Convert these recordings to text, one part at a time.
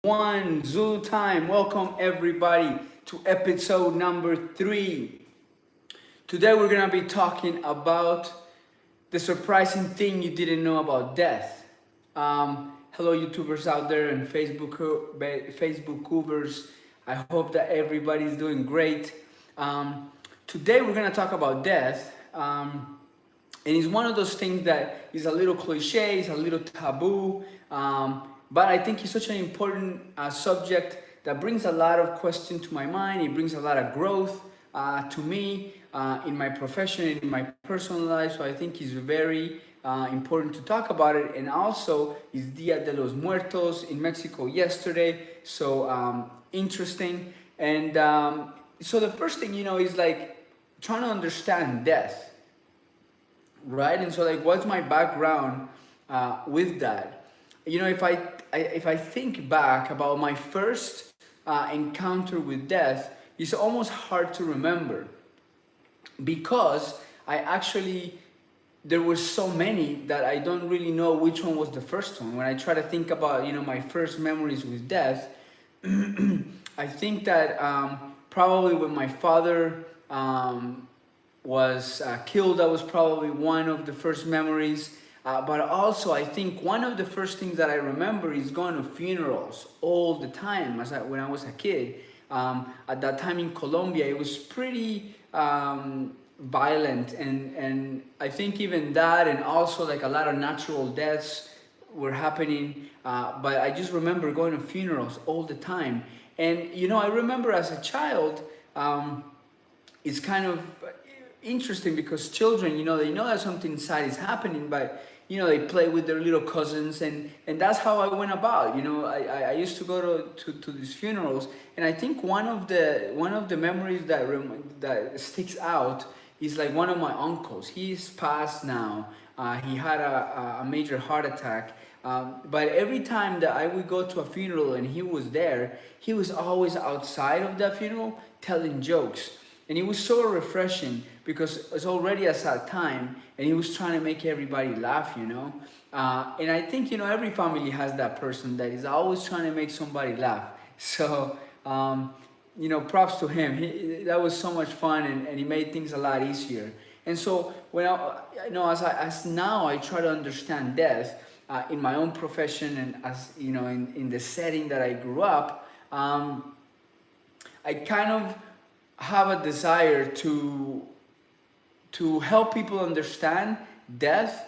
One ZuluTime. Welcome everybody to episode number 3. Today we're gonna be talking about the surprising thing you didn't know about death. Hello YouTubers out there and Facebookers. I hope that everybody's doing great. Today we're gonna talk about death. And it's one of those things that is a little cliche, it's a little taboo, but I think it's such an important subject that brings a lot of questions to my mind. It brings a lot of growth to me in my profession and in my personal life. So I think it's very important to talk about it. And also, it's Dia de los Muertos in Mexico yesterday. So interesting. And so the first thing, is like trying to understand death, right? And so like what's my background with that? If I think back about my first encounter with death, it's almost hard to remember because I actually there were so many that I don't really know which one was the first one. When I try to think about my first memories with death, I think that probably when my father was killed, that was probably one of the first memories. But also, I think one of the first things that I remember is going to funerals all the time. When I was a kid, at that time in Colombia, it was pretty violent, and I think even that, and also like a lot of natural deaths were happening. But I just remember going to funerals all the time, and I remember as a child, it's kind of interesting because children, they know that something inside is happening, but they play with their little cousins, and that's how I went about. I used to go to these funerals, and I think one of the memories that sticks out is like one of my uncles. He's passed now. He had a major heart attack. But every time that I would go to a funeral and he was there, he was always outside of that funeral telling jokes. And it was so refreshing because it's already a sad time and he was trying to make everybody laugh. And I think, every family has that person that is always trying to make somebody laugh. So, props to him. That was so much fun, and he made things a lot easier. And so when as now I try to understand death in my own profession, and as in the setting that I grew up, I kind of have a desire to help people understand death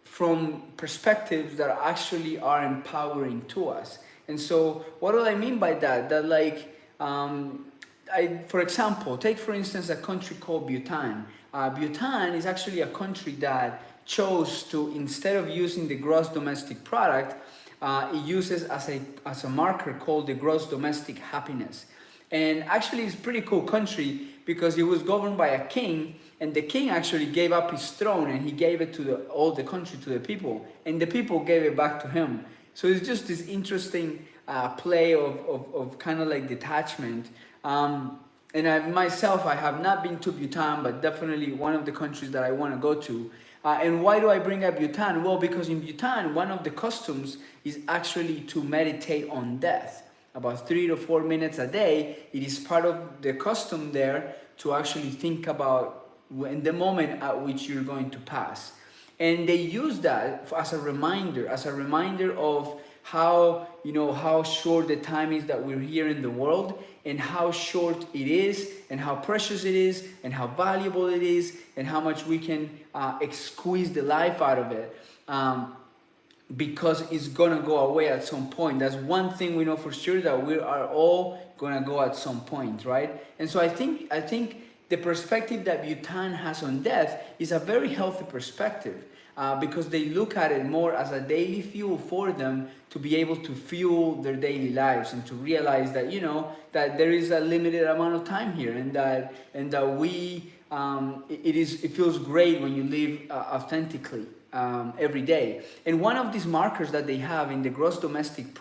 from perspectives that actually are empowering to us. And so what do I mean by that? That like for example, take for instance a country called Bhutan. Bhutan is actually a country that chose to, instead of using the gross domestic product, it uses as a marker called the gross domestic happiness. And actually it's a pretty cool country because it was governed by a king, and the king actually gave up his throne and he gave it to all the country, to the people, and the people gave it back to him. So it's just this interesting play of kind of like detachment. And I have not been to Bhutan, but definitely one of the countries that I want to go to. And why do I bring up Bhutan? Well, because in Bhutan, one of the customs is actually to meditate on death. About 3 to 4 minutes a day, it is part of the custom there to actually think about in the moment at which you're going to pass. And they use that as a reminder of how short the time is that we're here in the world, and how short it is, and how precious it is, and how valuable it is, and how much we can squeeze the life out of it. Because it's gonna go away at some point. That's one thing we know for sure, that we are all gonna go at some point, right? And so I think the perspective that Bhutan has on death is a very healthy perspective, because they look at it more as a daily fuel for them to be able to fuel their daily lives, and to realize that that there is a limited amount of time here, and that we it feels great when you live authentically. Every day. And one of these markers that they have in the gross domestic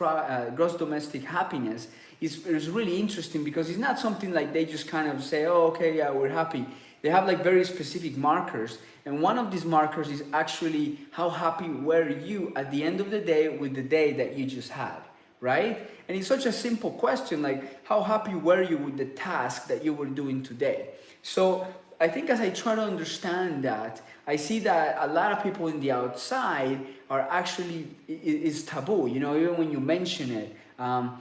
happiness is really interesting, because it's not something like they just kind of say, oh, okay, yeah, we're happy. They have like very specific markers, and one of these markers is actually how happy were you at the end of the day with the day that you just had, right? And it's such a simple question, like, how happy were you with the task that you were doing today? So I think as I try to understand that, I see that a lot of people in the outside are actually, is taboo, you know, even when you mention it.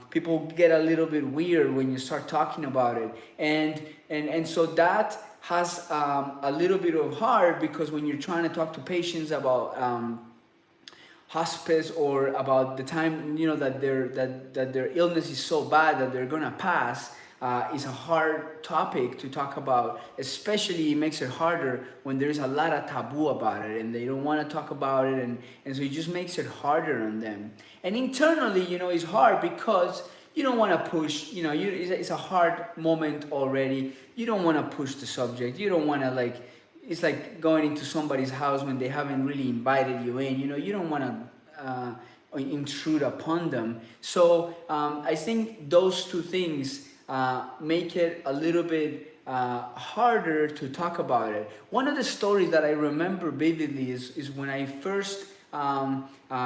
People get a little bit weird when you start talking about it. And so that has a little bit of hard, because when you're trying to talk to patients about hospice, or about the time, you know, that their illness is so bad that they're gonna pass, is a hard topic to talk about. Especially it makes it harder when there's a lot of taboo about it and they don't want to talk about it, and so it just makes it harder on them. And internally, you know, it's hard because you don't want to push, you know, it's a hard moment already. You don't want to push the subject. You don't want to, like, it's like going into somebody's house when they haven't really invited you in. You know, you don't want to intrude upon them. So I think those two things make it a little bit harder to talk about it. One of the stories that I remember vividly is when I first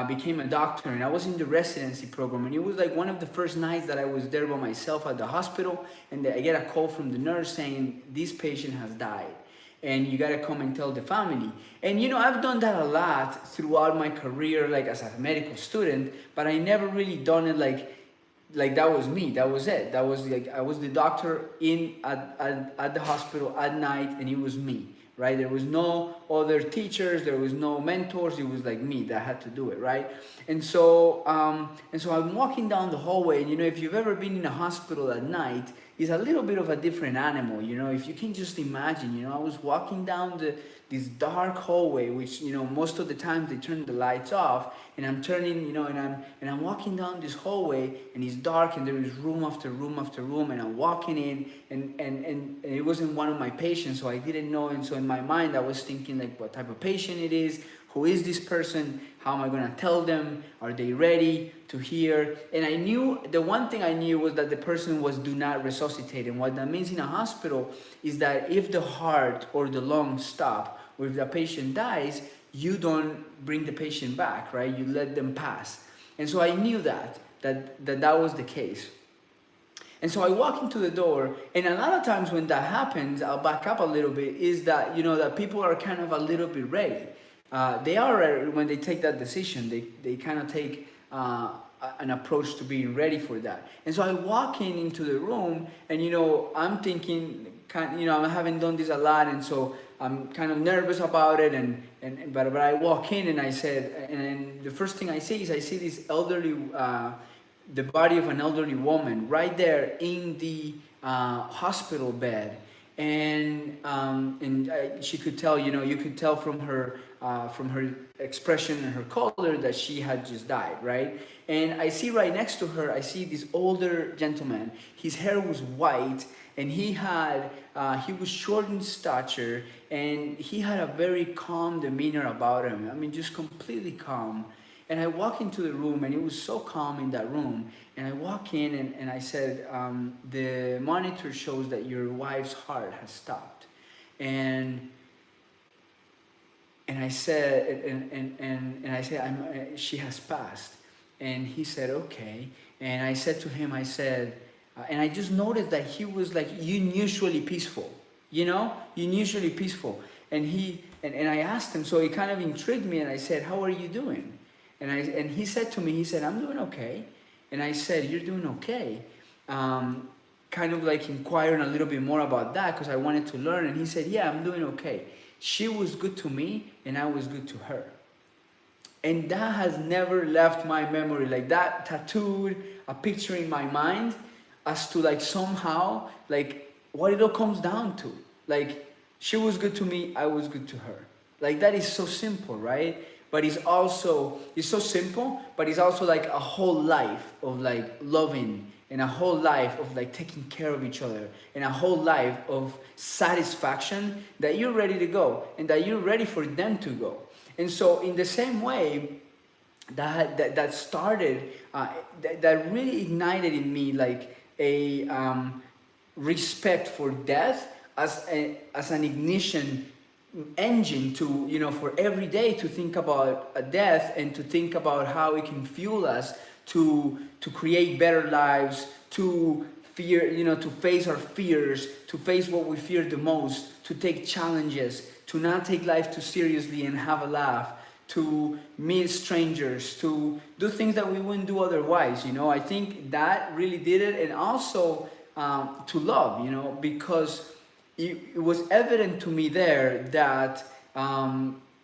became a doctor, and I was in the residency program, and it was like one of the first nights that I was there by myself at the hospital, and I get a call from the nurse saying, this patient has died and you got to come and tell the family. And you know, I've done that a lot throughout my career, like as a medical student, but I never really done it like that was me, that was it, that was like, I was the doctor at the hospital at night, and it was me, right? There was no other teachers, there was no mentors, it was like me that had to do it, right? And so I'm walking down the hallway, and you know, if you've ever been in a hospital at night, it's a little bit of a different animal, you know. If you can just imagine, you know, I was walking down this dark hallway, which, you know, most of the times they turn the lights off, and I'm turning, you know, and I'm walking down this hallway, and it's dark, and there is room after room after room, and I'm walking in, and it wasn't one of my patients, so I didn't know. And so in my mind I was thinking, like, what type of patient it is, who is this person, how am I gonna tell them, are they ready to hear? And I knew, the one thing I knew was that the person was do not resuscitate. And what that means in a hospital is that if the heart or the lungs stop, or if the patient dies, you don't bring the patient back, right? You let them pass. And so I knew that was the case. And so I walk into the door, and a lot of times when that happens, I'll back up a little bit, is that, you know, that people are kind of a little bit ready. They are ready when they take that decision. They kind of take an approach to being ready for that. And so I walk into the room, and you know, I'm thinking, you know, I haven't done this a lot, and so I'm kind of nervous about it. But I walk in, and I said, and the first thing I see is I see this elderly, the body of an elderly woman right there in the hospital bed. And she could tell, you know, you could tell from her expression and her color that she had just died, right? And I see right next to her, I see this older gentleman. His hair was white, and he was short in stature, and he had a very calm demeanor about him. I mean, just completely calm. And I walk into the room, and it was so calm in that room. And I walk in, and I said, the monitor shows that your wife's heart has stopped. And I said, she has passed. And he said, okay. And I said to him, I said, and I just noticed that he was like unusually peaceful, you know, unusually peaceful. And I asked him, so it kind of intrigued me, and I said, how are you doing? And he said to me, he said, I'm doing okay. And I said, you're doing okay? Kind of like inquiring a little bit more about that, because I wanted to learn. And he said, yeah, I'm doing okay. She was good to me, and I was good to her. And that has never left my memory. Like, that tattooed a picture in my mind as to, like, somehow, like, what it all comes down to. Like, she was good to me, I was good to her. Like, that is so simple, right? But it's so simple, but it's also like a whole life of like loving, and a whole life of like taking care of each other, and a whole life of satisfaction that you're ready to go, and that you're ready for them to go. And so in the same way, that started, that really ignited in me like a respect for death as an ignition engine to, you know, for every day to think about a death, and to think about how it can fuel us to create better lives, to fear, to face our fears, to face what we fear the most, to take challenges, to not take life too seriously and have a laugh, to meet strangers, to do things that we wouldn't do otherwise. I think that really did it. And also to love, because it was evident to me there that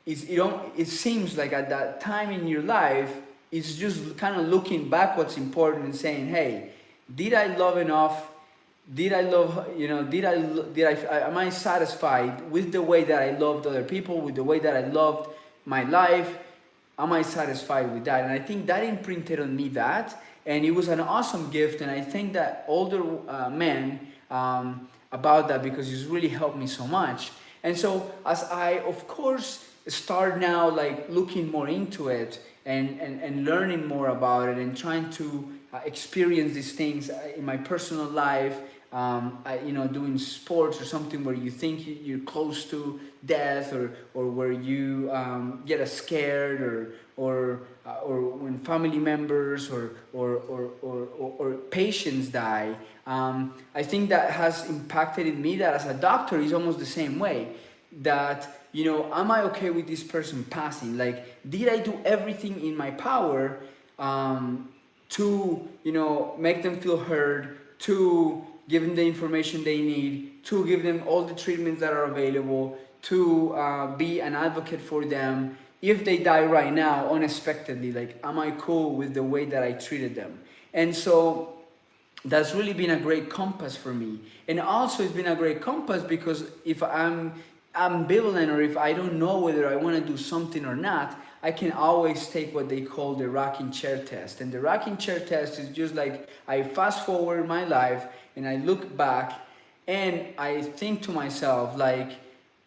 it seems like at that time in your life, it's just kind of looking back what's important and saying, hey, did I love enough? Did I love, am I satisfied with the way that I loved other people, with the way that I loved my life? Am I satisfied with that? And I think that imprinted on me that, and it was an awesome gift. And I thank that older man about that, because it's really helped me so much. And so as I, of course, start now like looking more into it and learning more about it and trying to experience these things in my personal life, doing sports or something where you think you're close to death, or where you get scared, or when family members or patients die. I think that has impacted in me that as a doctor is almost the same way. That, am I okay with this person passing? Like, did I do everything in my power to, make them feel heard, to give them the information they need, to give them all the treatments that are available, to be an advocate for them? If they die right now unexpectedly, like, am I cool with the way that I treated them? And so that's really been a great compass for me. And also it's been a great compass because if I'm ambivalent, or if I don't know whether I want to do something or not, I can always take what they call the rocking chair test. And the rocking chair test is just like, I fast forward my life and I look back and I think to myself, like,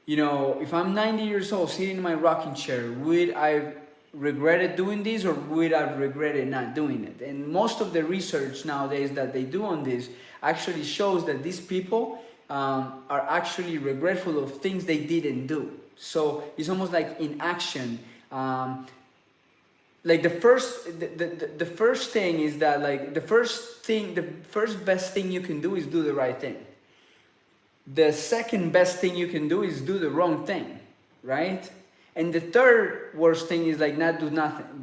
if I'm 90 years old sitting in my rocking chair, would I regretted doing this, or would I regretted not doing it? And most of the research nowadays that they do on this actually shows that these people are actually regretful of things they didn't do. So it's almost like inaction. Like the first thing is that, like, the first best thing you can do is do the right thing. The second best thing you can do is do the wrong thing, right? And the third worst thing is like not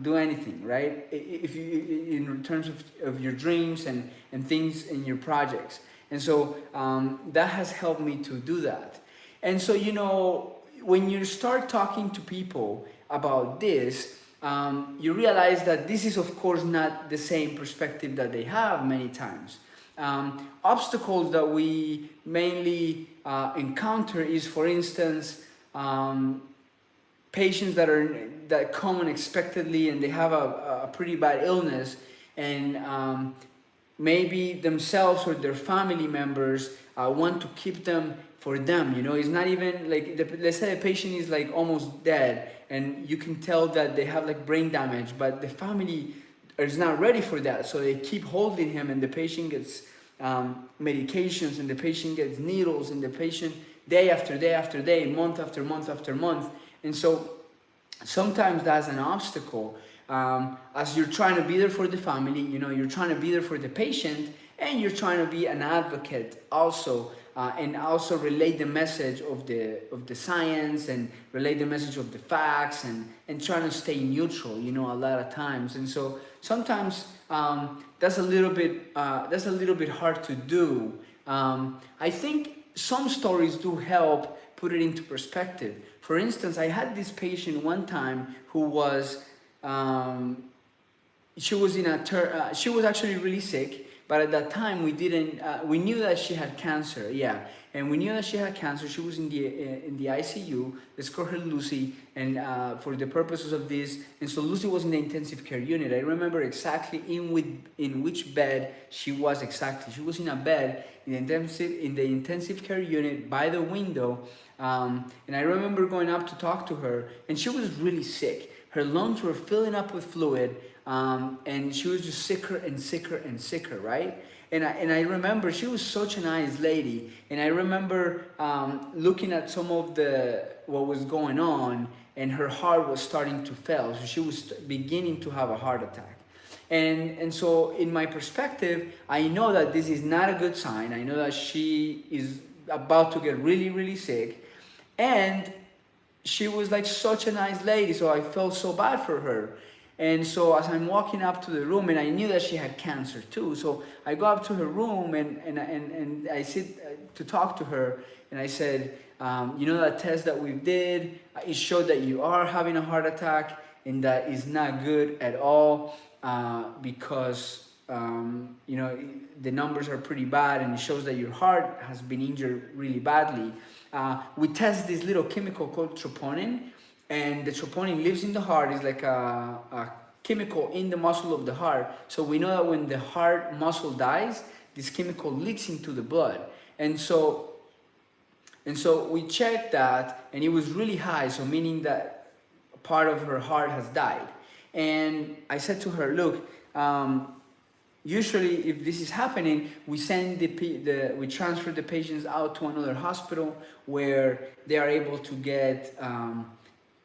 do anything, right? If you, in terms of your dreams and things in your projects. And so that has helped me to do that. And so, when you start talking to people about this, you realize that this is, of course, not the same perspective that they have many times. Obstacles that we mainly encounter is, for instance, patients that come unexpectedly and they have a pretty bad illness, and maybe themselves or their family members want to keep them for them. It's not even like, let's say a patient is like almost dead and you can tell that they have like brain damage, but the family is not ready for that, so they keep holding him, and the patient gets medications, and the patient gets needles, and the patient day after day after day, month after month after month. And so sometimes that's an obstacle. As you're trying to be there for the family, you're trying to be there for the patient, and you're trying to be an advocate also, and also relate the message of the science, and relate the message of the facts, and trying to stay neutral, a lot of times. And so sometimes that's a little bit hard to do. I think some stories do help put it into perspective. For instance, I had this patient one time who was she was actually really sick, but at that time we knew that she had cancer. And we knew that she had cancer. She was in the ICU. Let's call her Lucy, and for the purposes of this, and so Lucy was in the intensive care unit. I remember exactly in which bed she was exactly. She was in a bed in the intensive care unit by the window, and I remember going up to talk to her, and she was really sick. Her lungs were filling up with fluid, and she was just sicker and sicker and sicker, right? And I remember she was such a nice lady, and I remember looking at some of what was going on, and her heart was starting to fail, so she was beginning to have a heart attack. And so in my perspective, I know that this is not a good sign. I know that she is about to get really, really sick. And she was like such a nice lady, so I felt so bad for her. And so as I'm walking up to the room, and I knew that she had cancer too, so I go up to her room and I sit to talk to her, and I said, you know, that test that we did, it showed that you are having a heart attack, and that is not good at all, because you know, the numbers are pretty bad, and it shows that your heart has been injured really badly. We test this little chemical called troponin, and the troponin lives in the heart. It's like a chemical in the muscle of the heart. So we know that when the heart muscle dies, this chemical leaks into the blood. And so we checked that, and it was really high, so meaning that part of her heart has died. And I said to her, look, usually if this is happening, we send we transfer the patients out to another hospital where they are able to get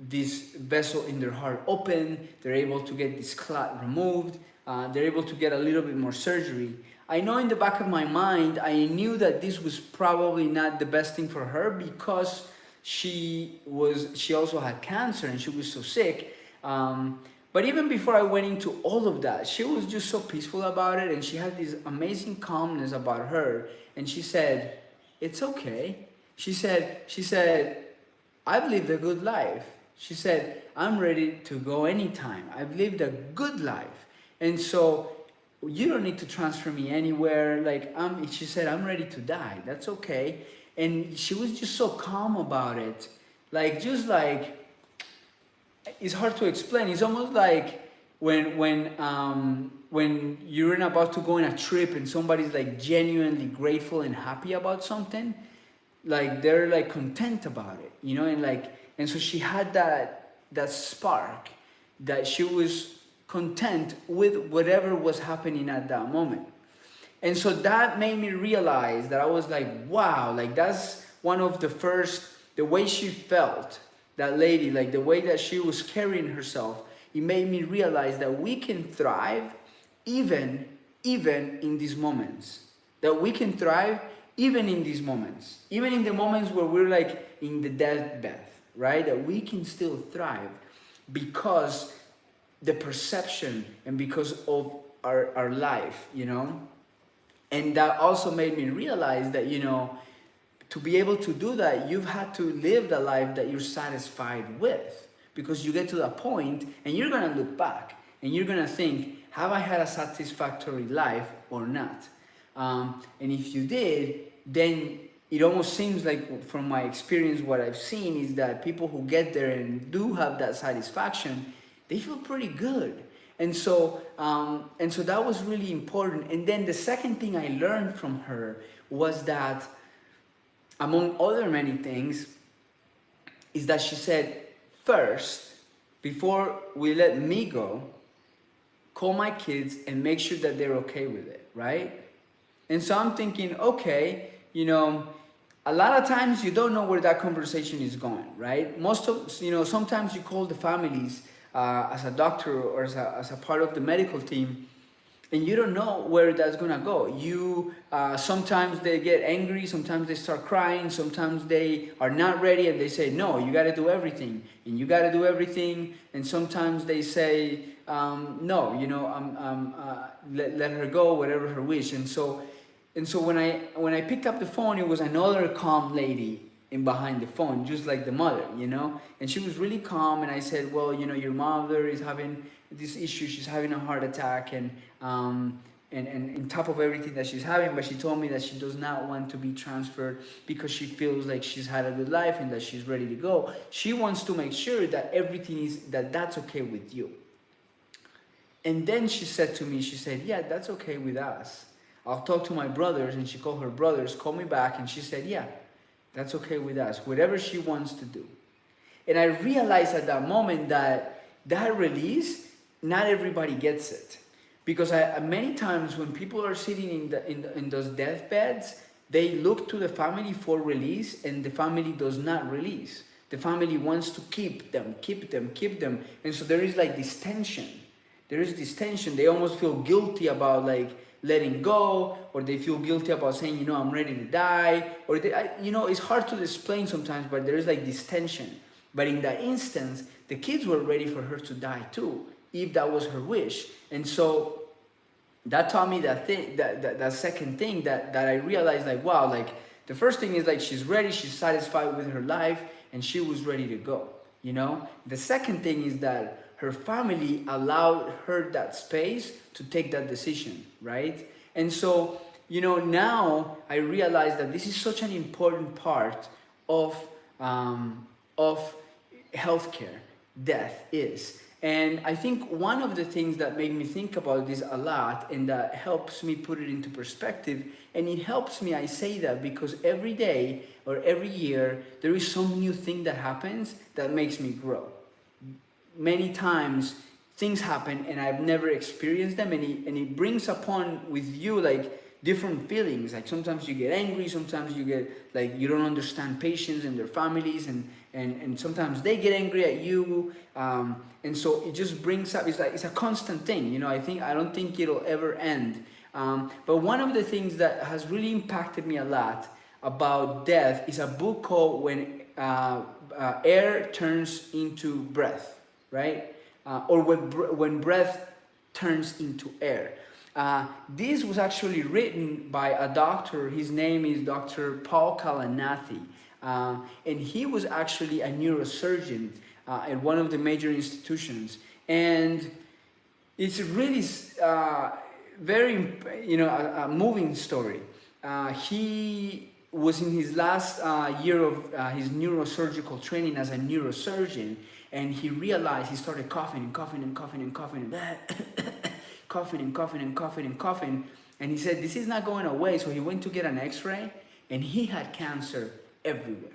this vessel in their heart open, they're able to get this clot removed, they're able to get a little bit more surgery. I know in the back of my mind, I knew that this was probably not the best thing for her, because she also had cancer and she was so sick. But even before I went into all of that, she was just so peaceful about it, and she had this amazing calmness about her. And she said, it's okay. She said, I've lived a good life. She said, I'm ready to go anytime. I've lived a good life. And so you don't need to transfer me anywhere. Like, she said, I'm ready to die. That's okay. And she was just so calm about it. Like, just like, it's hard to explain. It's almost like when you're about to go on a trip and somebody's like genuinely grateful and happy about something, like they're like content about it, you know, and so she had that spark, that she was content with whatever was happening at that moment. And so that made me realize that I was like, wow, like that's one of the way she felt, that lady, like the way that she was carrying herself, it made me realize that we can thrive even in these moments. That we can thrive even in these moments. Even in the moments where we're like in the deathbed, right? That we can still thrive because the perception and because of our life, you know? And that also made me realize that, you know, to be able to do that, you've had to live the life that you're satisfied with, because you get to that point and you're going to look back and you're going to think, have I had a satisfactory life or not? And if you did, then it almost seems like, from my experience, what I've seen is that people who get there and do have that satisfaction, they feel pretty good. And so that was really important. And then the second thing I learned from her was that, among other many things, is that she said, first, before we let me go, call my kids and make sure that they're okay with it, right? And so I'm thinking, okay, you know, a lot of times you don't know where that conversation is going, right? Sometimes you call the families as a doctor or as a part of the medical team, and you don't know where that's gonna go. Sometimes they get angry, sometimes they start crying, sometimes they are not ready and they say, no, you gotta do everything, and you gotta do everything. And sometimes they say, no, you know, let her go, whatever her wish. And so when I picked up the phone, it was another calm lady in behind the phone, just like the mother, you know, and she was really calm. And I said, well, you know, your mother is having this issue, she's having a heart attack, and on top of everything that she's having, but she told me that she does not want to be transferred because she feels like she's had a good life and that she's ready to go. She wants to make sure that that's okay with you. And then she said to me, she said, yeah, that's okay with us. I'll talk to my brothers. And she called her brothers, called me back, and she said, yeah, that's okay with us, whatever she wants to do. And I realized at that moment that release, not everybody gets it. Because many times when people are sitting in those deathbeds, they look to the family for release, and the family does not release. The family wants to keep them. And so there is like this tension. there is this tension. They almost feel guilty about like letting go, or they feel guilty about saying, you know, I'm ready to die, or you know, it's hard to explain sometimes, but there is like this tension. But in that instance, the kids were ready for her to die too, if that was her wish. And so that taught me that second thing that I realized, like, wow, like the first thing is like she's ready, she's satisfied with her life, and she was ready to go, you know. The second thing is that her family allowed her that space to take that decision, right? And so, you know, now I realize that this is such an important part of healthcare. Death is. And I think one of the things that made me think about this a lot, and that helps me put it into perspective, and it helps me, I say that because every day or every year, there is some new thing that happens that makes me grow. Many times things happen and I've never experienced them, and it brings upon with you like different feelings. Like sometimes you get angry, sometimes you get like you don't understand patients and their families, and sometimes they get angry at you, and so it just brings up, it's a constant thing, you know. I don't think it'll ever end. But one of the things that has really impacted me a lot about death is a book called When Air Turns into Breath, right? Or when breath turns into air. This was actually written by a doctor. His name is Dr. Collin, and he was actually a neurosurgeon at one of the major institutions. And it's really very, you know, a moving story. He was in his last year of his neurosurgical training as a neurosurgeon, and he realized he started coughing and coughing and coughing and coughing and coughing and coughing and coughing and coughing, and he said this is not going away. So he went to get an x-ray, and he had cancer everywhere.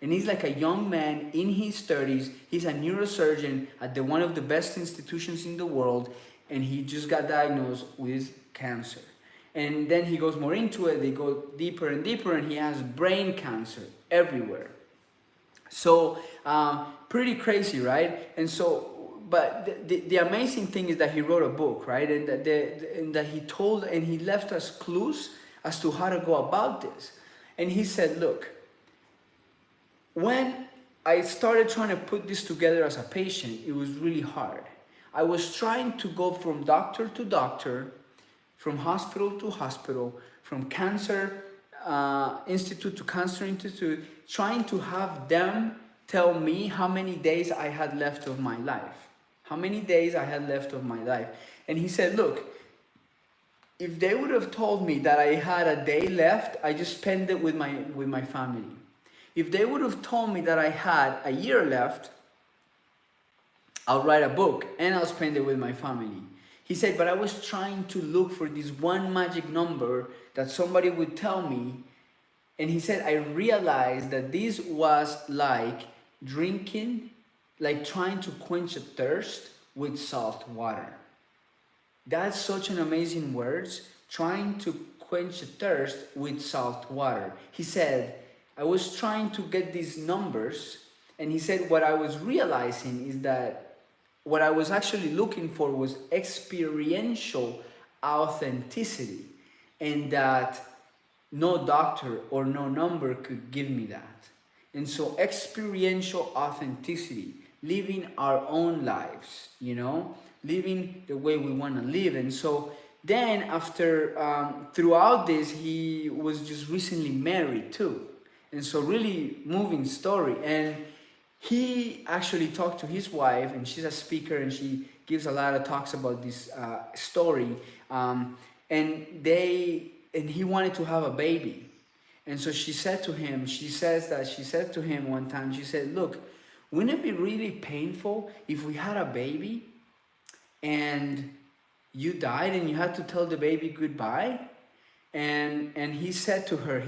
And he's like a young man in his 30s. He's a neurosurgeon at one of the best institutions in the world, and he just got diagnosed with cancer. And then he goes more into it, they go deeper and deeper, and he has brain cancer everywhere. So pretty crazy, right? And so, but the amazing thing is that he wrote a book, right? And that he told, and he left us clues as to how to go about this. And he said, look, when I started trying to put this together as a patient, it was really hard. I was trying to go from doctor to doctor, from hospital to hospital, from cancer institute to cancer institute, trying to have them tell me how many days I had left of my life. How many days I had left of my life. And he said, look, if they would have told me that I had a day left, I just spend it with my family. If they would have told me that I had a year left, I'll write a book and I'll spend it with my family. He said, but I was trying to look for this one magic number that somebody would tell me. And he said, I realized that this was like drinking, like trying to quench a thirst with salt water. That's such an amazing words, trying to quench a thirst with salt water. He said, I was trying to get these numbers, and he said, what I was realizing is that what I was actually looking for was experiential authenticity, and that no doctor or no number could give me that. And so experiential authenticity, living our own lives, you know, living the way we want to live. And so then after, throughout this, he was just recently married too. And so really moving story. And he actually talked to his wife, and she's a speaker, and she gives a lot of talks about this story. And he wanted to have a baby. And so she said to him one time, she said, look, wouldn't it be really painful if we had a baby and you died and you had to tell the baby goodbye? And he said to her,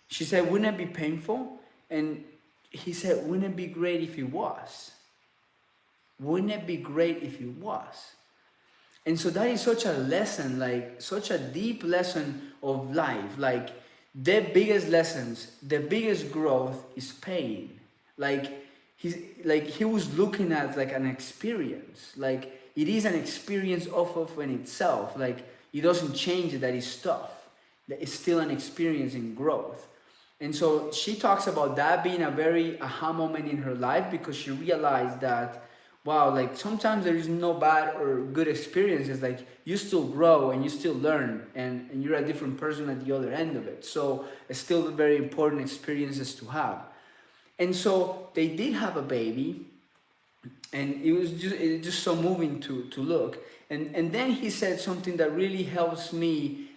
she said, wouldn't it be painful? And he said, wouldn't it be great if it was? Wouldn't it be great if it was? And so that is such a lesson, like such a deep lesson of life. Like the biggest lessons, the biggest growth is pain. Like he was looking at like an experience, like it is an experience of in itself. Like it doesn't change that it's tough, that it's still an experience in growth. And so she talks about that being a very aha moment in her life, because she realized that, wow, like sometimes there is no bad or good experiences. Like you still grow and you still learn, and you're a different person at the other end of it. So it's still very important experiences to have. And so they did have a baby, and it just so moving to look. And then he said something that really helps me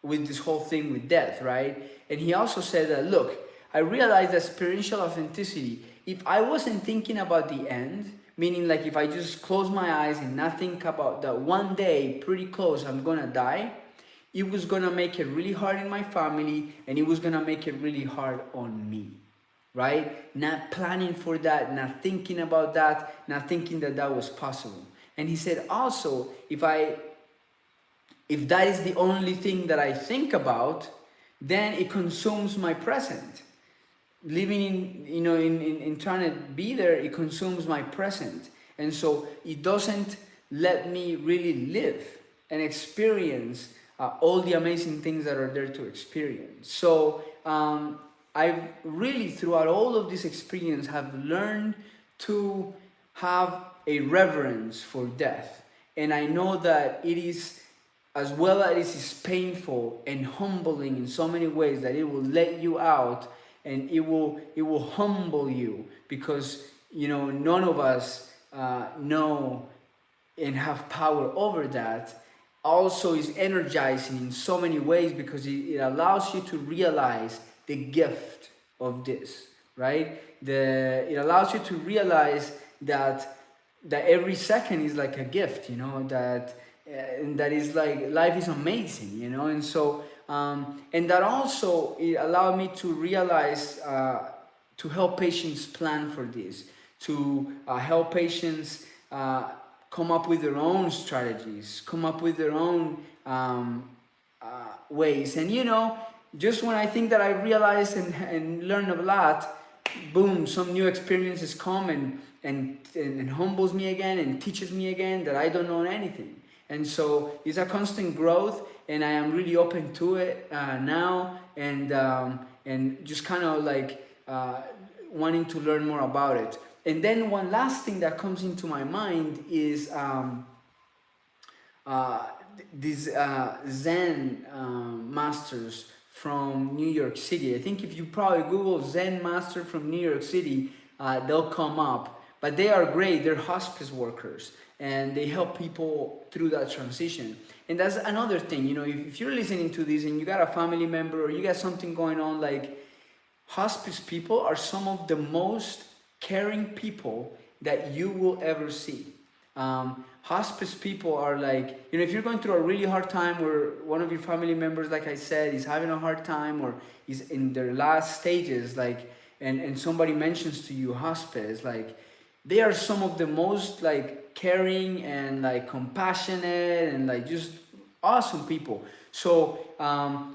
with this whole thing with death, right? And he also said that, look, I realized that spiritual authenticity, if I wasn't thinking about the end, meaning like if I just close my eyes and not think about that one day pretty close I'm gonna die, it was gonna make it really hard in my family, and it was gonna make it really hard on me, right? Not planning for that, not thinking about that, not thinking that that was possible. And he said also, if that is the only thing that I think about, then it consumes my present. Living in trying to be there, it consumes my present. And so it doesn't let me really live and experience all the amazing things that are there to experience. So I've really, throughout all of this experience, have learned to have a reverence for death. And I know that it is, as well as it is painful and humbling in so many ways, that it will let you out, and it will humble you, because none of us know and have power over that. Also is energizing in so many ways, because it allows you to realize the gift of this, right? It allows you to realize that every second is like a gift, that and that is like life is amazing, and so and that also it allowed me to realize to help patients plan for this, to help patients come up with their own strategies, come up with their own ways. And just when I think that I realized and learned a lot, boom, some new experiences come and humbles me again and teaches me again that I don't know anything. And so it's a constant growth, and I am really open to it now, and just kind of like wanting to learn more about it. And then one last thing that comes into my mind is these Zen masters from New York City. I think if you probably Google Zen master from New York City, they'll come up. But they are great. They're hospice workers, and they help people through that transition. And that's another thing, if you're listening to this and you got a family member or you got something going on, like, hospice people are some of the most caring people that you will ever see. Hospice people are like, if you're going through a really hard time, or one of your family members, like I said, is having a hard time or is in their last stages, like, and somebody mentions to you hospice, like, they are some of the most like caring and like compassionate and like just awesome people. So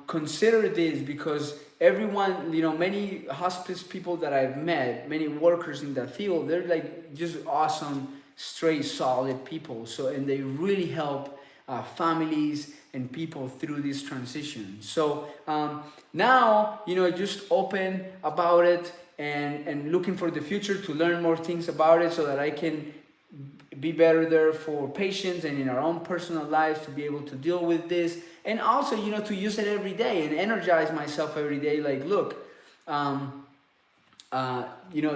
consider this, because everyone, many hospice people that I've met, many workers in that field, they're like just awesome, straight, solid people. So, and they really help families and people through this transition. So now, just open about it and looking for the future to learn more things about it, so that I can be better there for patients and in our own personal lives to be able to deal with this, and also to use it every day and energize myself every day. Like, look,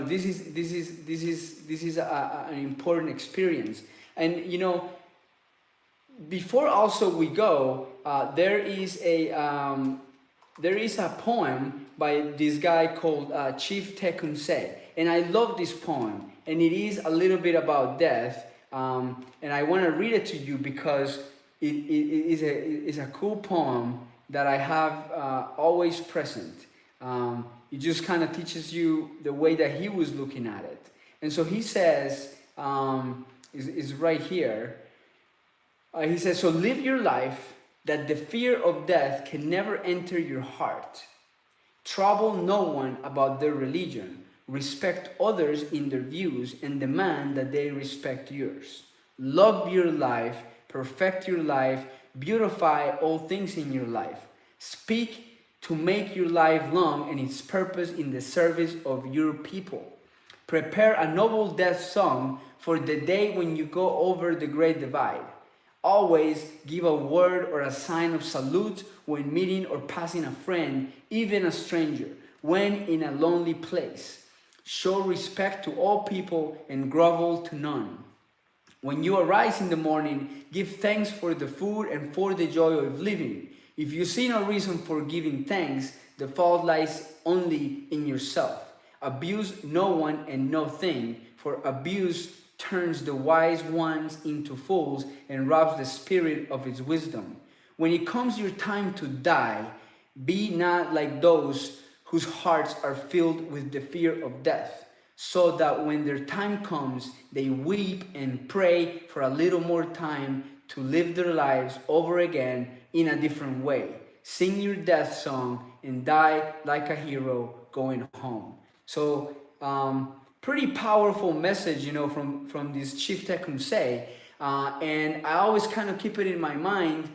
this is an important experience. And before also we go, there is a poem by this guy called Chief Tecumseh, and I love this poem, and it is a little bit about death, and I want to read it to you because it is a cool poem that I have always present. It just kind of teaches you the way that he was looking at it. And so he says, is right here, he says, so live your life that the fear of death can never enter your heart. Trouble no one about their religion, respect others in their views, and demand that they respect yours. Love your life, perfect your life, beautify all things in your life. Speak to make your life long and its purpose in the service of your people. Prepare a noble death song for the day when you go over the great divide. Always give a word or a sign of salute when meeting or passing a friend, even a stranger, when in a lonely place. Show respect to all people and grovel to none. When you arise in the morning, give thanks for the food and for the joy of living. If you see no reason for giving thanks, the fault lies only in yourself. Abuse no one and no thing, for abuse turns the wise ones into fools and robs the spirit of its wisdom. When it comes your time to die, be not like those whose hearts are filled with the fear of death, so that when their time comes, they weep and pray for a little more time to live their lives over again in a different way. Sing your death song and die like a hero going home. So, pretty powerful message, from this Chief Tecumseh. And I always kind of keep it in my mind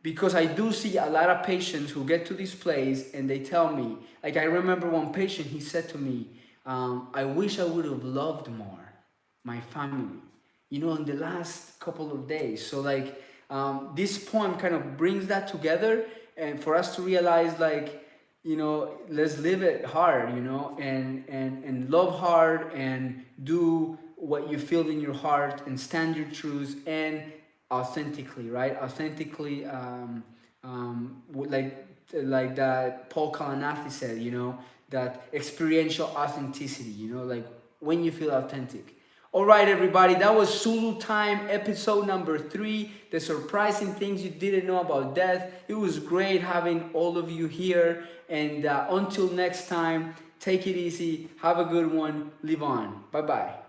because I do see a lot of patients who get to this place and they tell me, like I remember one patient, he said to me, I wish I would have loved more my family, in the last couple of days. So like this poem kind of brings that together, and for us to realize like, let's live it hard, and love hard and do what you feel in your heart and stand your truth and authentically, right? Authentically, like that Paul Collin Athey said, that experiential authenticity, like when you feel authentic. All right, everybody, that was ZuluTime episode number 3, the surprising things you didn't know about death. It was great having all of you here. And until next time, take it easy, have a good one, live on. Bye-bye.